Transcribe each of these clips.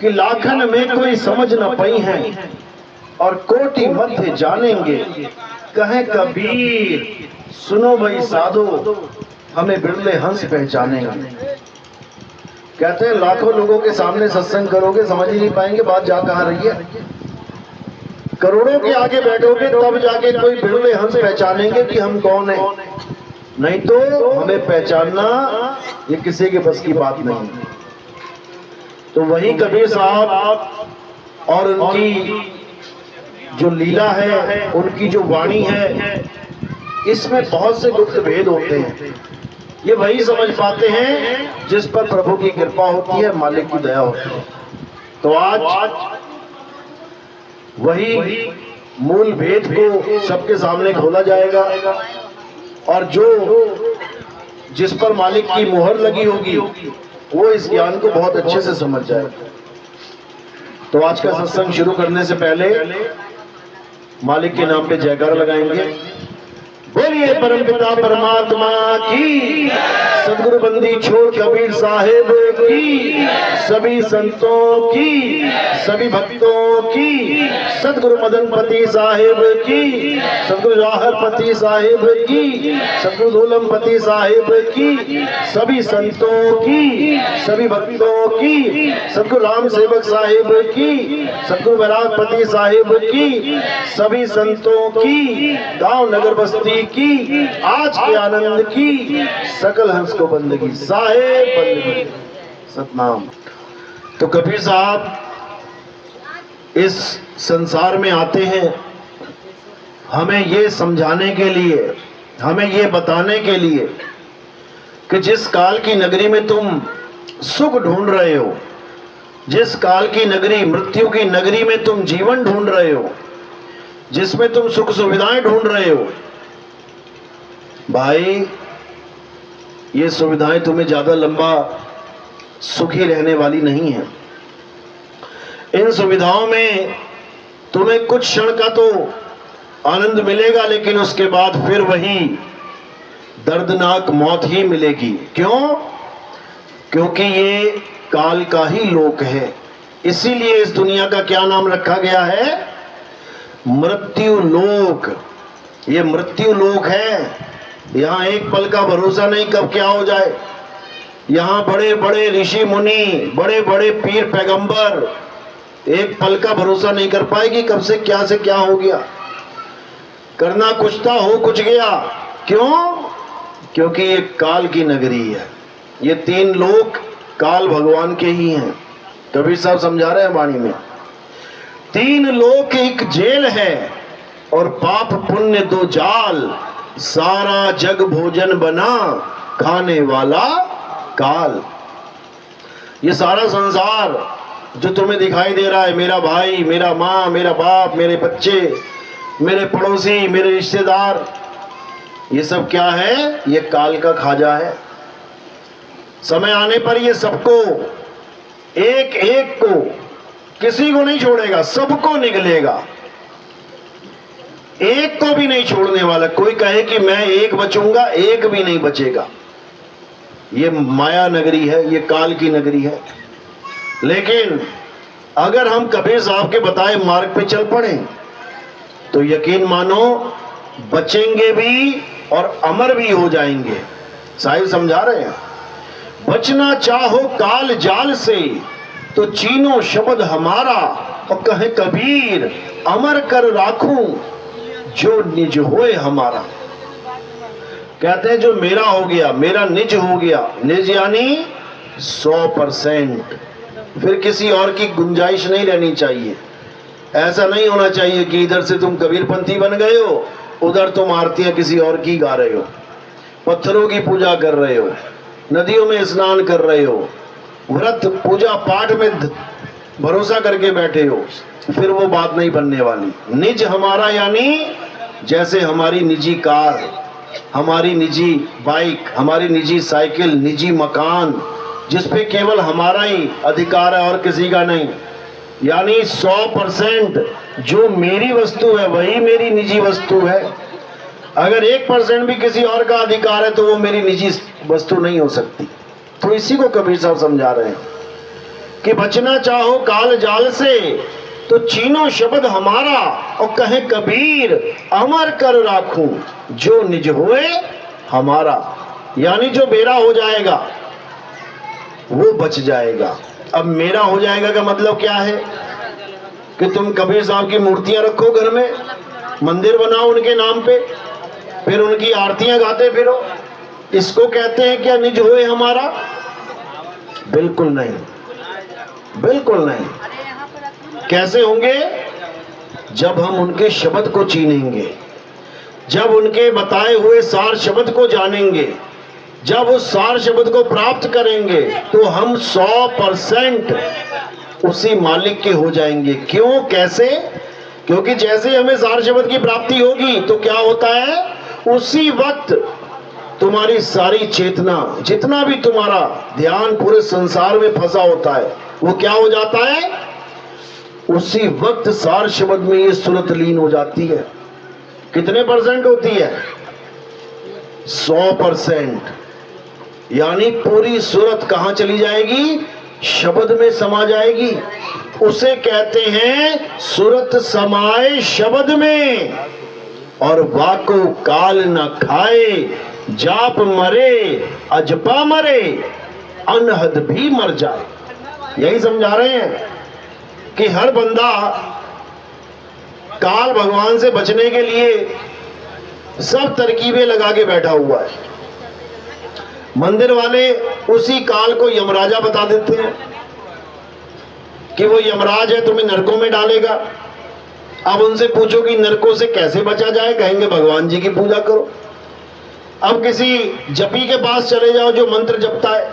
कि लाखन में कोई समझ न पाई है और कोटि मध्य जानेंगे। कहे कबीर सुनो भाई साधो, हमें बिरले हंस पहचानेंगे। कहते हैं लाखों लोगों के सामने सत्संग करोगे, समझ ही नहीं पाएंगे बात जा कहाँ रही है। करोड़ों के आगे बैठोगे तब जाके कोई बिरले हंस पहचानेंगे कि हम कौन हैं, नहीं तो हमें पहचानना ये किसी के बस की बात नहीं। तो वही कबीर साहब और उनकी जो लीला है, उनकी जो वाणी है, इसमें बहुत से गुप्त भेद होते हैं। ये वही समझ पाते हैं जिस पर प्रभु की कृपा होती है, मालिक की दया होती है। तो आज वही मूल भेद को सबके सामने खोला जाएगा और जो जिस पर मालिक की मुहर लगी होगी वो इस ज्ञान को बहुत अच्छे से समझ जाएगा। तो आज का सत्संग शुरू करने से पहले मालिक के नाम पे जयकारा लगाएंगे। बोलिए परमपिता परमात्मा की, सदगुरु बंदी छोड़ कबीर साहेब की, सभी संतों की, सभी भक्तों की, सदगुरु मदनपति साहेब की, सदगुरु जवाहरपति साहेब की, सदगुरु धूलमपति साहेब की, सभी संतों की, सभी भक्तों की, सदगुरु राम सेवक साहेब की, सदगुरु वैरागपति साहेब की, सभी संतों की, गांव नगर बस्ती की, आज के आनंद की, सकल हंस को बंदगी साहेब बंदगी सतनाम। तो कबीर साहब इस संसार में आते हैं हमें ये समझाने के लिए, हमें ये बताने के लिए कि जिस काल की नगरी में तुम सुख ढूंढ रहे हो, जिस काल की नगरी, मृत्यु की नगरी में तुम जीवन ढूंढ रहे हो, जिसमें तुम सुख सुविधाएं ढूंढ रहे हो, भाई ये सुविधाएं तुम्हें ज्यादा लंबा सुखी रहने वाली नहीं है। इन सुविधाओं में तुम्हें कुछ क्षण का तो आनंद मिलेगा, लेकिन उसके बाद फिर वही दर्दनाक मौत ही मिलेगी। क्यों? क्योंकि ये काल का ही लोक है। इसीलिए इस दुनिया का क्या नाम रखा गया है? मृत्यु लोक। ये मृत्यु लोक है। यहाँ एक पल का भरोसा नहीं कब क्या हो जाए। यहाँ बड़े बड़े ऋषि मुनि, बड़े बड़े पीर पैगंबर एक पल का भरोसा नहीं कर पाएगी कब से क्या हो गया। करना कुछ था, हो कुछ गया। क्यों? क्योंकि ये काल की नगरी है। ये तीन लोक काल भगवान के ही हैं। कबीर साहब समझा रहे हैं वाणी में, तीन लोक एक जेल है और पाप पुण्य दो जाल, सारा जग भोजन बना खाने वाला काल। ये सारा संसार जो तुम्हें दिखाई दे रहा है, मेरा भाई, मेरा माँ, मेरा बाप, मेरे बच्चे, मेरे पड़ोसी, मेरे रिश्तेदार, ये सब क्या है? ये काल का खाजा है। समय आने पर ये सबको, एक एक को, किसी को नहीं छोड़ेगा, सबको निगलेगा, एक को भी नहीं छोड़ने वाला। कोई कहे कि मैं एक बचूंगा, एक भी नहीं बचेगा। ये माया नगरी है, ये काल की नगरी है। लेकिन अगर हम कबीर साहब के बताए मार्ग पे चल पड़े तो यकीन मानो बचेंगे भी और अमर भी हो जाएंगे। साहिब समझा रहे हैं, बचना चाहो काल जाल से तो चीनो शब्द हमारा, और कहे कबीर अमर कर राखूं जो निज होए हमारा। कहते हैं जो मेरा हो गया, मेरा निज हो गया। निज यानी 100%। फिर किसी और की गुंजाइश नहीं रहनी चाहिए। ऐसा नहीं होना चाहिए कि इधर से तुम कबीरपंथी बन गए हो, उधर तुम आरतियां किसी और की गा रहे हो, पत्थरों की पूजा कर रहे हो, नदियों में स्नान कर रहे हो, व्रत पूजा पाठ में भरोसा करके बैठे हो। फिर वो बात नहीं बनने वाली। निज हमारा यानी जैसे हमारी निजी कार, हमारी निजी बाइक, हमारी निजी साइकिल, निजी मकान, जिसपे केवल हमारा ही अधिकार है और किसी का नहीं। यानी 100% जो मेरी वस्तु है वही मेरी निजी वस्तु है। अगर 1% भी किसी और का अधिकार है तो वो मेरी निजी वस्तु नहीं हो सकती। तो इसी को कबीर साहब समझा रहे हैं कि बचना चाहो काल जाल से तो चीनो शब्द हमारा, और कहे कबीर अमर कर राखूं जो निज होए हमारा। यानी जो मेरा हो जाएगा वो बच जाएगा। अब मेरा हो जाएगा का मतलब क्या है कि तुम कबीर साहब की मूर्तियां रखो घर में, मंदिर बनाओ उनके नाम पे, फिर उनकी आरतियां गाते फिरो, इसको कहते हैं क्या निज होए हमारा? बिल्कुल नहीं, बिल्कुल नहीं। कैसे होंगे? जब हम उनके शब्द को चीनेंगे, जब उनके बताए हुए सार शब्द को जानेंगे, जब उस सार शब्द को प्राप्त करेंगे तो हम 100% उसी मालिक के हो जाएंगे। क्यों, कैसे? क्योंकि जैसे हमें सार शब्द की प्राप्ति होगी तो क्या होता है, उसी वक्त तुम्हारी सारी चेतना, जितना भी तुम्हारा ध्यान पूरे संसार में फंसा होता है, वो क्या हो जाता है, उसी वक्त सार शब्द में ये सूरत लीन हो जाती है। कितने % होती है? 100%। यानी पूरी सूरत कहां चली जाएगी? शब्द में समा जाएगी। उसे कहते हैं सूरत समाए शब्द में, और वाको काल न खाए, जाप मरे अजपा मरे, अनहद भी मर जाए। यही समझा रहे हैं कि हर बंदा काल भगवान से बचने के लिए सब तरकीबें लगा के बैठा हुआ है। मंदिर वाले उसी काल को यमराजा बता देते हैं कि वो यमराज है, तुम्हें नरकों में डालेगा। अब उनसे पूछो कि नरकों से कैसे बचा जाए, कहेंगे भगवान जी की पूजा करो। अब किसी जपी के पास चले जाओ जो मंत्र जपता है,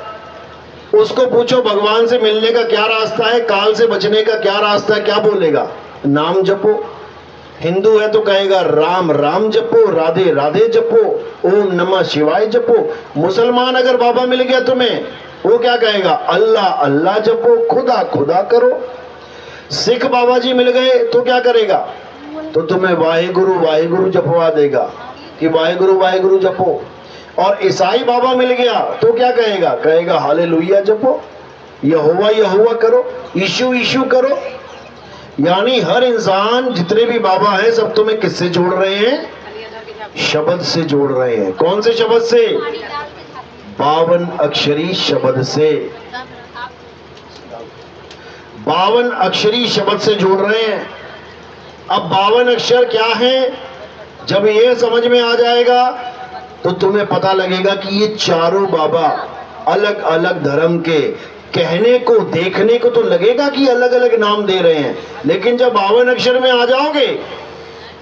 उसको पूछो भगवान से मिलने का क्या रास्ता है, काल से बचने का क्या रास्ता है, क्या बोलेगा? नाम जपो। हिंदू है तो कहेगा राम राम जपो, राधे राधे जपो, ओम नमः शिवाय जपो। मुसलमान अगर बाबा मिल गया तुम्हें, वो क्या कहेगा? अल्लाह अल्लाह जपो, खुदा खुदा करो। सिख बाबा जी मिल गए तो क्या करेगा? तो तुम्हें वाहेगुरु जपवा देगा कि वाहेगुरु जपो। और ईसाई बाबा मिल गया तो क्या कहेगा? कहेगा हालेलुया जपो, यहोवा करो, यीशु करो। यानी हर इंसान, जितने भी बाबा हैं, सब तुम्हें किससे जोड़ रहे हैं? शब्द से जोड़ रहे हैं। कौन से शब्द से? 52 अक्षरी शब्द से। 52 अक्षरी शब्द से जोड़ रहे हैं। अब 52 अक्षर क्या है? जब ये समझ में आ जाएगा तो तुम्हें पता लगेगा कि ये चारों बाबा अलग अलग धर्म के, कहने को देखने को तो लगेगा कि अलग अलग नाम दे रहे हैं, लेकिन जब 52 अक्षर में आ जाओगे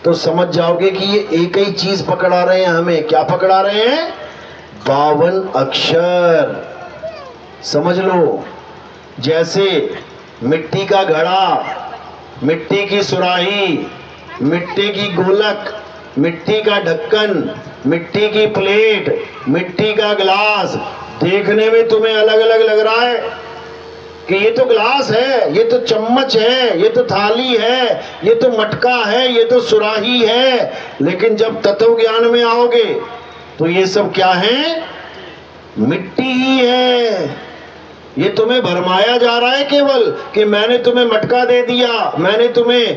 तो समझ जाओगे कि ये एक ही चीज पकड़ा रहे हैं हमें। क्या पकड़ा रहे हैं? 52 अक्षर। समझ लो, जैसे मिट्टी का घड़ा, मिट्टी की सुराही, मिट्टी की गोलक, मिट्टी का ढक्कन, मिट्टी की प्लेट, मिट्टी का गिलास, देखने में तुम्हें अलग अलग लग रहा है कि ये तो गिलास है, ये तो चम्मच है, ये तो थाली है, ये तो मटका है, ये तो सुराही है, लेकिन जब तत्व ज्ञान में आओगे तो ये सब क्या है? मिट्टी ही है। ये तुम्हें भरमाया जा रहा है केवल कि मैंने तुम्हें मटका दे दिया, मैंने तुम्हें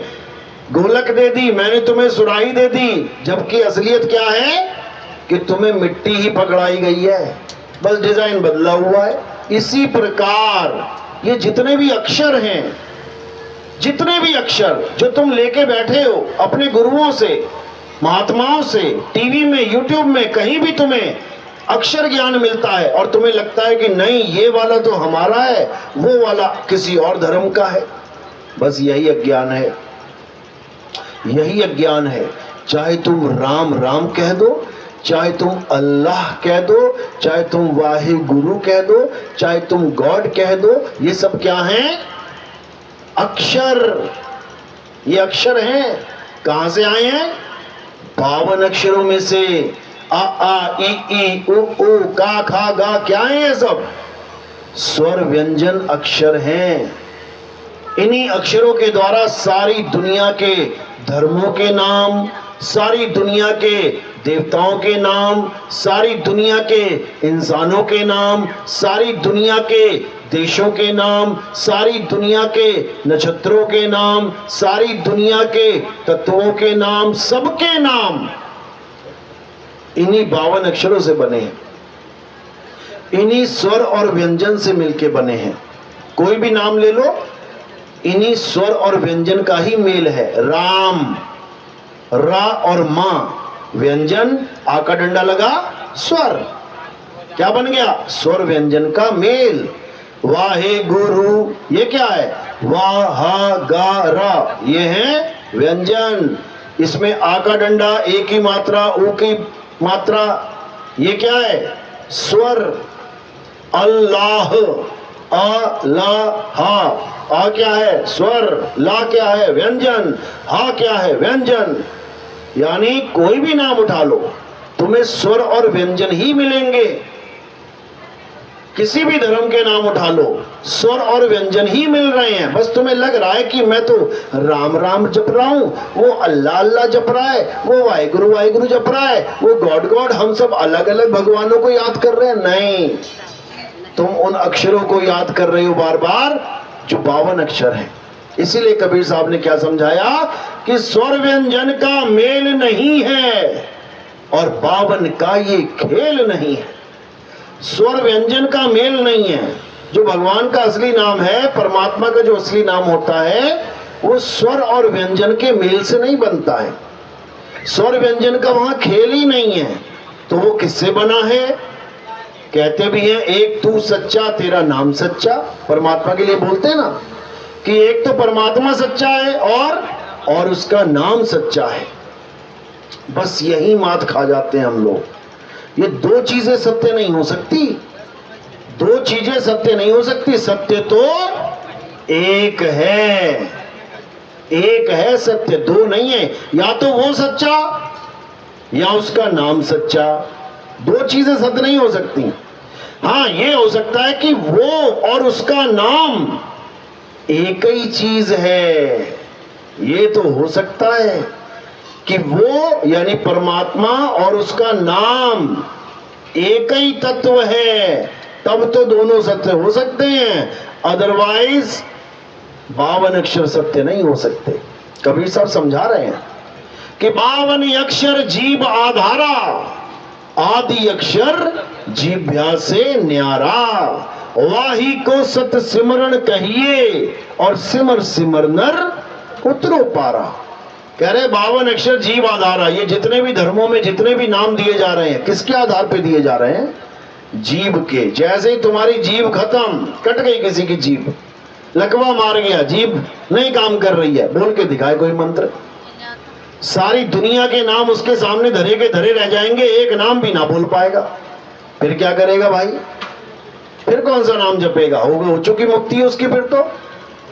गोलक दे दी, मैंने तुम्हें सुराही दे दी, जबकि असलियत क्या है कि तुम्हें मिट्टी ही पकड़ाई गई है, बस डिजाइन बदला हुआ है। इसी प्रकार ये जितने भी अक्षर हैं, जितने भी अक्षर जो तुम लेके बैठे हो अपने गुरुओं से, महात्माओं से, टीवी में, यूट्यूब में, कहीं भी तुम्हें अक्षर ज्ञान मिलता है और तुम्हें लगता है कि नहीं ये वाला तो हमारा है, वो वाला किसी और धर्म का है, बस यही अज्ञान है, यही अज्ञान है। चाहे तुम राम राम कह दो, चाहे तुम अल्लाह कह दो, चाहे तुम वाहे गुरु कह दो, चाहे तुम गॉड कह दो, ये सब क्या हैं? अक्षर। ये अक्षर हैं। कहां से आए हैं? 52 अक्षरों में से। आ आ ई उ ऊ का खा गा, क्या है ये सब? स्वर व्यंजन अक्षर हैं। इन्हीं अक्षरों के द्वारा सारी दुनिया के धर्मों के नाम, सारी दुनिया के देवताओं के नाम, सारी दुनिया के इंसानों के नाम, सारी दुनिया के देशों के नाम, सारी दुनिया के नक्षत्रों के नाम, सारी दुनिया के तत्वों के नाम, सबके नाम इन्हीं 52 अक्षरों से बने हैं, इन्हीं स्वर और व्यंजन से मिलके बने हैं। कोई भी नाम ले लो, इन्हीं स्वर और व्यंजन का ही मेल है। राम, रा और मां व्यंजन, आ का डंडा लगा स्वर, क्या बन गया? स्वर व्यंजन का मेल। वाहे गुरु, ये क्या है? वाह हा गा रा, ये है व्यंजन। इसमें आ का डंडा, एक ही मात्रा, ऊ की मात्रा, ये क्या है? स्वर। अल्लाह, अ ला हा, आ क्या है? स्वर। ला क्या है? व्यंजन। हा क्या है? व्यंजन। यानी कोई भी नाम उठा लो, तुम्हें स्वर और व्यंजन ही मिलेंगे। किसी भी धर्म के नाम उठा लो, स्वर और व्यंजन ही मिल रहे हैं। बस तुम्हें लग रहा है कि मैं तो राम राम जप रहा हूं, वो अल्लाह अल्लाह जप रहा है, वो वाहिगुरु वाहिगुरु जप रहा है, वो गॉड गॉड, हम सब अलग अलग भगवानों को याद कर रहे हैं। नहीं, तुम उन अक्षरों को याद कर रहे हो बार बार जो 52 अक्षर हैं। इसीलिए कबीर साहब ने क्या समझाया कि स्वर व्यंजन का मेल नहीं है और 52 का ये खेल नहीं है। स्वर व्यंजन का मेल नहीं है। जो भगवान का असली नाम है, परमात्मा का जो असली नाम होता है, वो स्वर और व्यंजन के मेल से नहीं बनता है। स्वर व्यंजन का वहां खेल ही नहीं है। तो वो किससे बना है? कहते भी हैं एक तू सच्चा तेरा नाम सच्चा। परमात्मा के लिए बोलते हैं ना कि एक तो परमात्मा सच्चा है और उसका नाम सच्चा है। बस यही मात खा जाते हैं हम लोग। ये दो चीजें सत्य नहीं हो सकती, दो चीजें सत्य नहीं हो सकती। सत्य तो एक है, एक है सत्य, दो नहीं है। या तो वो सच्चा या उसका नाम सच्चा, दो चीजें सत्य नहीं हो सकती। हाँ, ये हो सकता है कि वो और उसका नाम एक ही चीज है। ये तो हो सकता है कि वो यानी परमात्मा और उसका नाम एक ही तत्व है, तब तो दोनों सत्य हो सकते हैं। अदरवाइज 52 अक्षर सत्य नहीं हो सकते। कबीर साहब समझा रहे हैं कि 52 अक्षर जीव आधारा, आदि अक्षर जीभ्या से न्यारा, वाही को सत सिमरण कहिए और सिमर सिमर नर उतरो पारा। कह रहे 52 अक्षर जीव आधारा। ये जितने भी धर्मों में जितने भी नाम दिए जा रहे हैं, किसके आधार पे दिए जा रहे हैं? जीव के। जैसे ही तुम्हारी जीव खत्म, कट गई किसी की जीव, लकवा मार गया, जीव नहीं काम कर रही है, बोल के दिखाए कोई मंत्र, सारी दुनिया के नाम उसके सामने धरे के धरे रह जाएंगे, एक नाम भी ना बोल पाएगा। फिर क्या करेगा भाई? फिर कौन सा नाम जपेगा? हो चुकी मुक्ति उसकी। फिर तो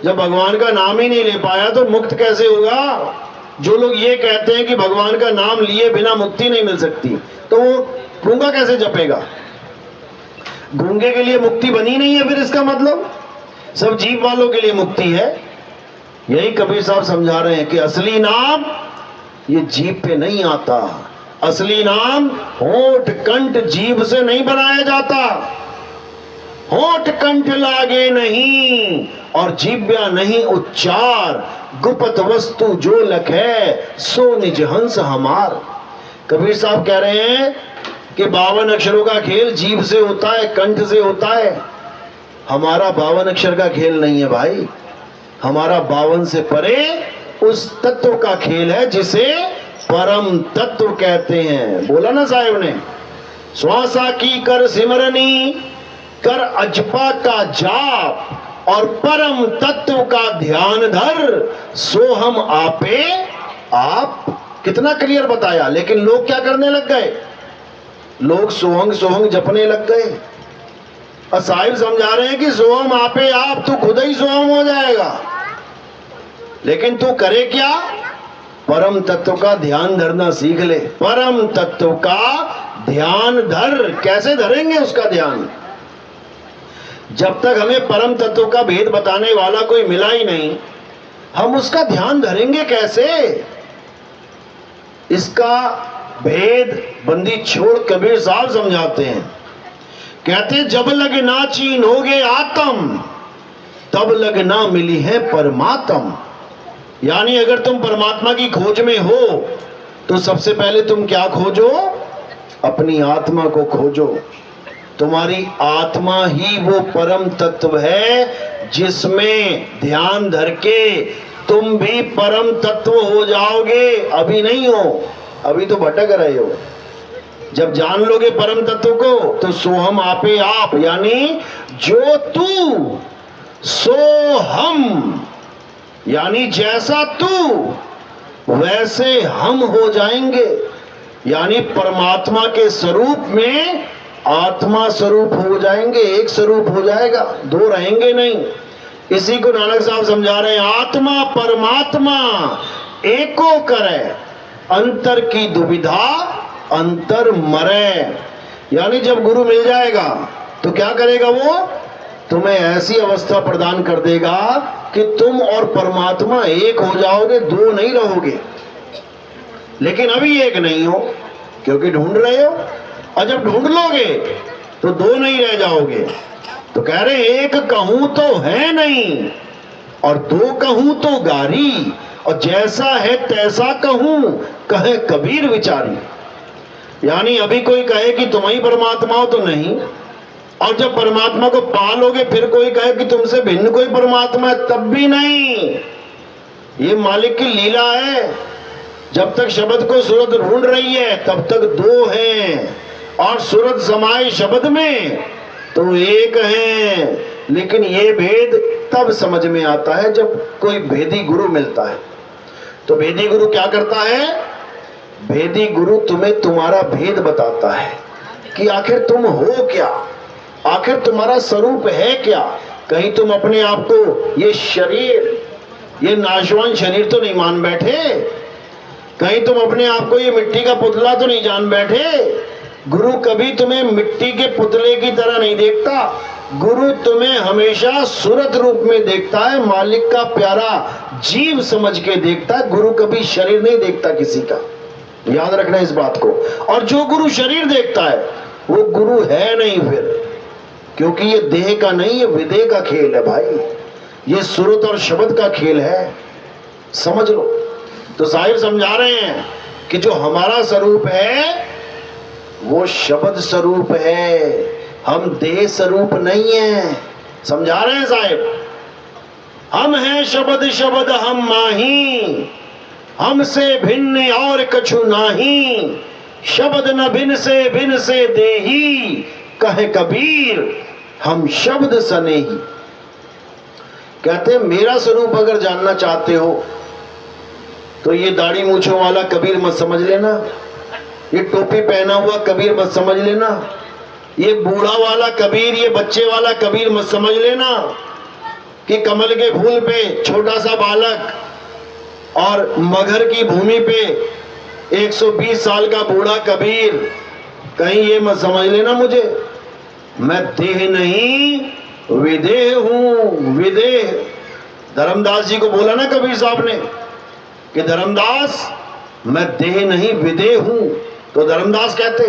जब भगवान का नाम ही नहीं ले पाया तो मुक्त कैसे होगा? जो लोग ये कहते हैं कि भगवान का नाम लिए बिना मुक्ति नहीं मिल सकती, तो वो गूंगा कैसे जपेगा? गूंगे के लिए मुक्ति बनी नहीं है, फिर इसका मतलब सब जीव वालों के लिए मुक्ति है। यही कबीर साहब समझा रहे हैं कि असली नाम ये जीभ पे नहीं आता। असली नाम होठ कंठ जीभ से नहीं बनाया जाता। होठ कंठ लागे नहीं और जीव्या नहीं उच्चार, गुप्त वस्तु जो लखे सो निज हंस हमार। कबीर साहब कह रहे हैं कि 52 अक्षरों का खेल जीभ से होता है, कंठ से होता है। हमारा 52 अक्षर का खेल नहीं है भाई, हमारा 52 से परे उस तत्व का खेल है जिसे परम तत्व कहते हैं। बोला ना साहिब ने, श्वासा की कर सिमरनी, कर अजपा का जाप और परम तत्व का ध्यान धर, सो हम आपे आप। कितना क्लियर बताया। लेकिन लोग क्या करने लग गए? लोग सोहंग सोहंग जपने लग गए। और साहिब समझा रहे हैं कि सोहम आपे आप, तू खुद ही सोहम हो जाएगा। लेकिन तू करे क्या? परम तत्व का ध्यान धरना सीख ले। परम तत्व का ध्यान धर। कैसे धरेंगे उसका ध्यान? जब तक हमें परम तत्व का भेद बताने वाला कोई मिला ही नहीं, हम उसका ध्यान धरेंगे कैसे? इसका भेद बंदी छोड़ कबीर साहब समझाते हैं। कहते जब लग ना चीनोगे आत्म तब लग ना मिली है परमात्म। यानी अगर तुम परमात्मा की खोज में हो तो सबसे पहले तुम क्या खोजो? अपनी आत्मा को खोजो। तुम्हारी आत्मा ही वो परम तत्व है जिसमें ध्यान धर के तुम भी परम तत्व हो जाओगे। अभी नहीं हो, अभी तो भटक रहे हो। जब जान लोगे परम तत्व को तो सोहम आपे आप, यानी जो तू सो हम, यानी जैसा तू वैसे हम हो जाएंगे। यानी परमात्मा के स्वरूप में आत्मा स्वरूप हो जाएंगे, एक स्वरूप हो जाएगा, दो रहेंगे नहीं। इसी को नानक साहब समझा रहे हैं, आत्मा परमात्मा एको करे, अंतर की दुविधा अंतर मरे। यानी जब गुरु मिल जाएगा तो क्या करेगा? वो तुम्हें ऐसी अवस्था प्रदान कर देगा कि तुम और परमात्मा एक हो जाओगे, दो नहीं रहोगे। लेकिन अभी एक नहीं हो क्योंकि ढूंढ रहे हो, और जब ढूंढ लोगे तो दो नहीं रह जाओगे। तो कह रहे एक कहूं तो है नहीं और दो कहूं तो गारी, और जैसा है तैसा कहूं कहे कबीर विचारी। यानी अभी कोई कहे कि तुम ही परमात्मा हो तो नहीं, और जब परमात्मा को पा लोगे फिर कोई कहे कि तुमसे भिन्न कोई परमात्मा है, तब भी नहीं। ये मालिक की लीला है। जब तक शब्द को सूरत ढूंढ रही है तब तक दो हैं, और सूरत समाये शब्द में तो एक है। लेकिन ये भेद तब समझ में आता है जब कोई भेदी गुरु मिलता है। तो भेदी गुरु क्या करता है? भेदी गुरु तुम्हें तुम्हारा भेद बताता है कि आखिर तुम हो क्या, आखिर तुम्हारा स्वरूप है क्या। कहीं तुम अपने आप को ये शरीर, ये नाशवान शरीर तो नहीं मान बैठे? कहीं तुम अपने आप को ये मिट्टी का पुतला तो नहीं जान बैठे? गुरु कभी तुम्हें मिट्टी के पुतले की तरह नहीं देखता। गुरु तुम्हें हमेशा सूरत रूप में देखता है, मालिक का प्यारा जीव समझ के देखता है। गुरु कभी शरीर नहीं देखता किसी का, याद रखना इस बात को। और जो गुरु शरीर देखता है वो गुरु है नहीं फिर, क्योंकि ये देह का नहीं, ये विदेह का खेल है भाई। ये सूरत और शब्द का खेल है, समझ लो। तो साहिब समझा रहे हैं कि जो हमारा स्वरूप है वो शब्द स्वरूप है, हम देह स्वरूप नहीं है। समझा रहे हैं साहिब, हम हैं शब्द शब्द हम माही, हमसे भिन्न और कछु नाही, शब्द न भिन्न से देही, कहे कबीर हम शब्द सने ही। कहते मेरा स्वरूप अगर जानना चाहते हो तो ये दाढ़ी मूछों वाला कबीर मत समझ लेना, ये टोपी पहना हुआ कबीर मत समझ लेना, ये बूढ़ा वाला कबीर, ये बच्चे वाला कबीर मत समझ लेना कि कमल के फूल पे छोटा सा बालक और मगर की भूमि पे 120 साल का बूढ़ा कबीर। कहीं ये मत समझ लेना मुझे, मैं देह नहीं विदेह हूं। विदेह धर्मदास जी को बोला ना कबीर साहब ने कि धर्मदास मैं देह नहीं विदेह हूं। तो धर्मदास कहते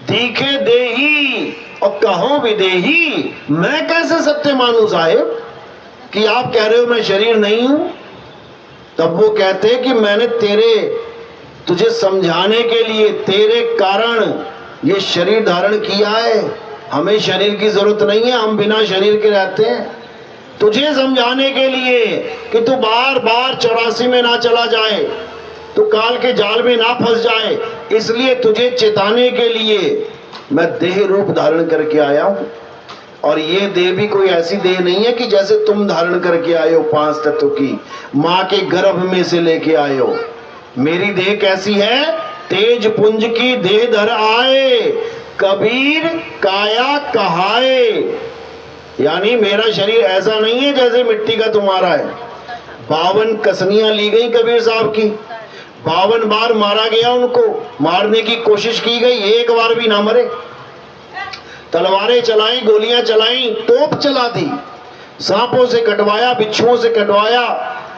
दिखे देही और कहो विदेही। मैं कैसे सत्य मानूं साहेब कि आप कह रहे हो मैं शरीर नहीं हूं। तब वो कहते कि मैंने तुझे समझाने के लिए तेरे कारण ये शरीर धारण किया है। हमें शरीर की जरूरत नहीं है, हम बिना शरीर के रहते हैं। तुझे समझाने के लिए कि तू बार बार 84 में ना चला जाए, तू काल के जाल में ना फंस जाए, इसलिए तुझे चेताने के लिए मैं देह रूप धारण करके आया हूं। और ये देह भी कोई ऐसी देह नहीं है कि जैसे तुम धारण करके आए हो 5 तत्व की, मां के गर्भ में से लेके आए हो। मेरी देह कैसी है? तेज पुंज की देह धर आए, कबीर काया कहाए। यानी मेरा शरीर ऐसा नहीं है जैसे मिट्टी का तुम्हारा है। 52 कसनियां ली गई कबीर साहब की, 52 बार मारा गया, उनको मारने की कोशिश की गई, एक बार भी ना मरे। तलवारें चलाई, गोलियां चलाई, तोप चला दी, सांपों से कटवाया, बिच्छुओं से कटवाया,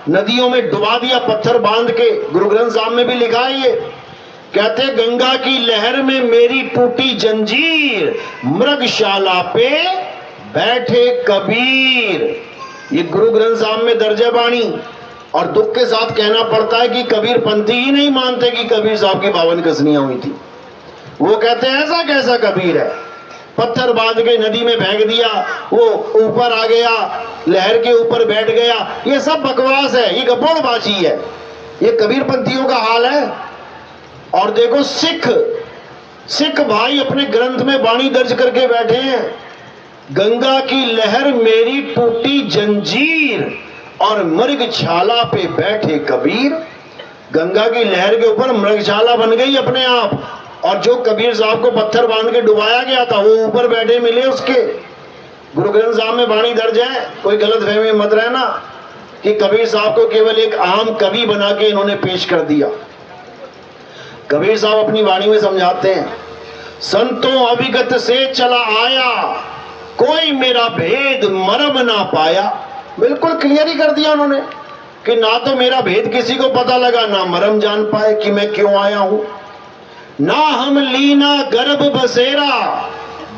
नदियों में डुबा दिया पत्थर बांध के। गुरु ग्रंथ साहब में भी लिखा है ये कहते गंगा की लहर में मेरी टूटी जंजीर, मृगशाला पे बैठे कबीर। ये गुरु ग्रंथ साहब में दर्ज है बाणी। और दुख के साथ कहना पड़ता है कि कबीर पंथी ही नहीं मानते कि कबीर साहब की 52 कसनियां हुई थी। वो कहते हैं ऐसा कैसा कबीर है, पत्थर बांध के नदी में फेंक दिया, वो ऊपर आ गया, लहर के ऊपर बैठ गया। ये सब बकवास है, ये गब्बड़बाजी है। ये कबीर पंथियों का हाल है। और देखो सिख भाई अपने ग्रंथ में बाणी दर्ज करके बैठे हैं, गंगा की लहर मेरी टूटी जंजीर और मृगशाला पे बैठे कबीर। गंगा की लहर के ऊपर मृगशाला बन गई अपने आप, और जो कबीर साहब को पत्थर बांध के डुबाया गया था वो ऊपर बैठे मिले उसके। गुरु ग्रंथ साहब में बाणी दर्ज है, कोई गलत फहमी मत रहना कि कबीर साहब को केवल एक आम कवि बना के इन्होंने पेश कर दिया। कबीर साहब अपनी वाणी में समझाते हैं, संतों अभिगत से चला आया, कोई मेरा भेद मरम ना पाया। बिल्कुल क्लियर ही कर दिया उन्होंने कि ना तो मेरा भेद किसी को पता लगा, ना मरम जान पाए कि मैं क्यों आया हूं। ना हम लीना गर्भ बसेरा,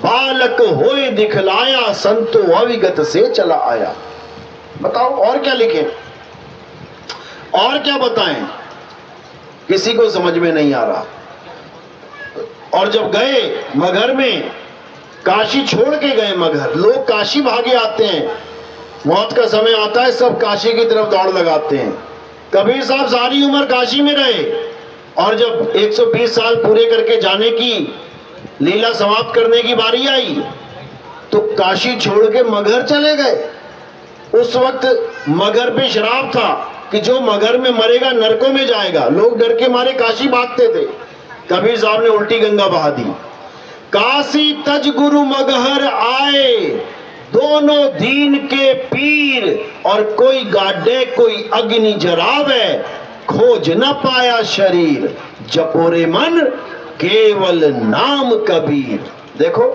बालक होए दिखलाया, संतो अविगत से चला आया। बताओ और क्या लिखें, और क्या बताएं, किसी को समझ में नहीं आ रहा। और जब गए मगहर में, काशी छोड़ के गए मगहर, लोग काशी भागे आते हैं, मौत का समय आता है सब काशी की तरफ दौड़ लगाते हैं। कबीर साहब सारी उम्र काशी में रहे, और जब 120 साल पूरे करके जाने की लीला समाप्त करने की बारी आई तो काशी छोड़ के मगहर चले गए। उस वक्त मगहर पे श्राप था कि जो मगहर में मरेगा नरकों में जाएगा। लोग डर के मारे काशी भागते थे। कबीर साहब ने उल्टी गंगा बहा दी। काशी तज गुरु मगहर आए, दोनों दीन के पीर, और कोई गाडे कोई अग्नि जरावे, खोज न पाया शरीर, जपोरे मन केवल नाम कबीर। देखो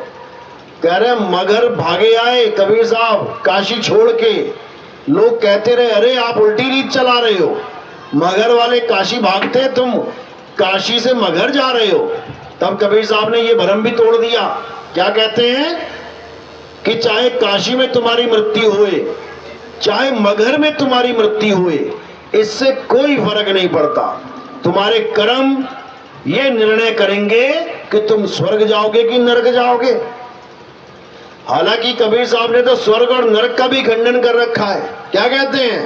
कह रहे मगहर भागे आए कबीर साहब काशी छोड़ के। लोग कहते रहे अरे आप उल्टी रीत चला रहे हो, मगहर वाले काशी भागते, तुम काशी से मगहर जा रहे हो। तब कबीर साहब ने ये भरम भी तोड़ दिया। क्या कहते हैं कि चाहे काशी में तुम्हारी मृत्यु हुए, चाहे मगहर में तुम्हारी मृत्यु हुए, इससे कोई फर्क नहीं पड़ता। तुम्हारे कर्म ये निर्णय करेंगे कि तुम स्वर्ग जाओगे कि नरक जाओगे। हालांकि कबीर साहब ने तो स्वर्ग और नरक का भी खंडन कर रखा है। क्या कहते हैं?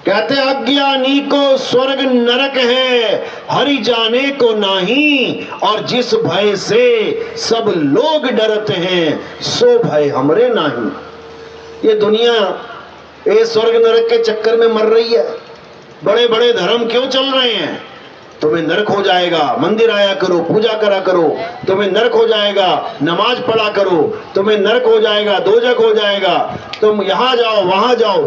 कहते अज्ञानी को स्वर्ग नरक है, हरि जाने को नाही, और जिस भय से सब लोग डरते हैं, सो भय हमरे नाही। ये दुनिया ये स्वर्ग नरक के चक्कर में मर रही है। बड़े बड़े धर्म क्यों चल रहे हैं? तुम्हें नरक हो जाएगा, मंदिर आया करो, पूजा करा करो, तुम्हें नरक हो जाएगा, नमाज पढ़ा करो, तुम्हें नरक हो जाएगा, दोजख हो जाएगा, तुम यहां जाओ वहां जाओ।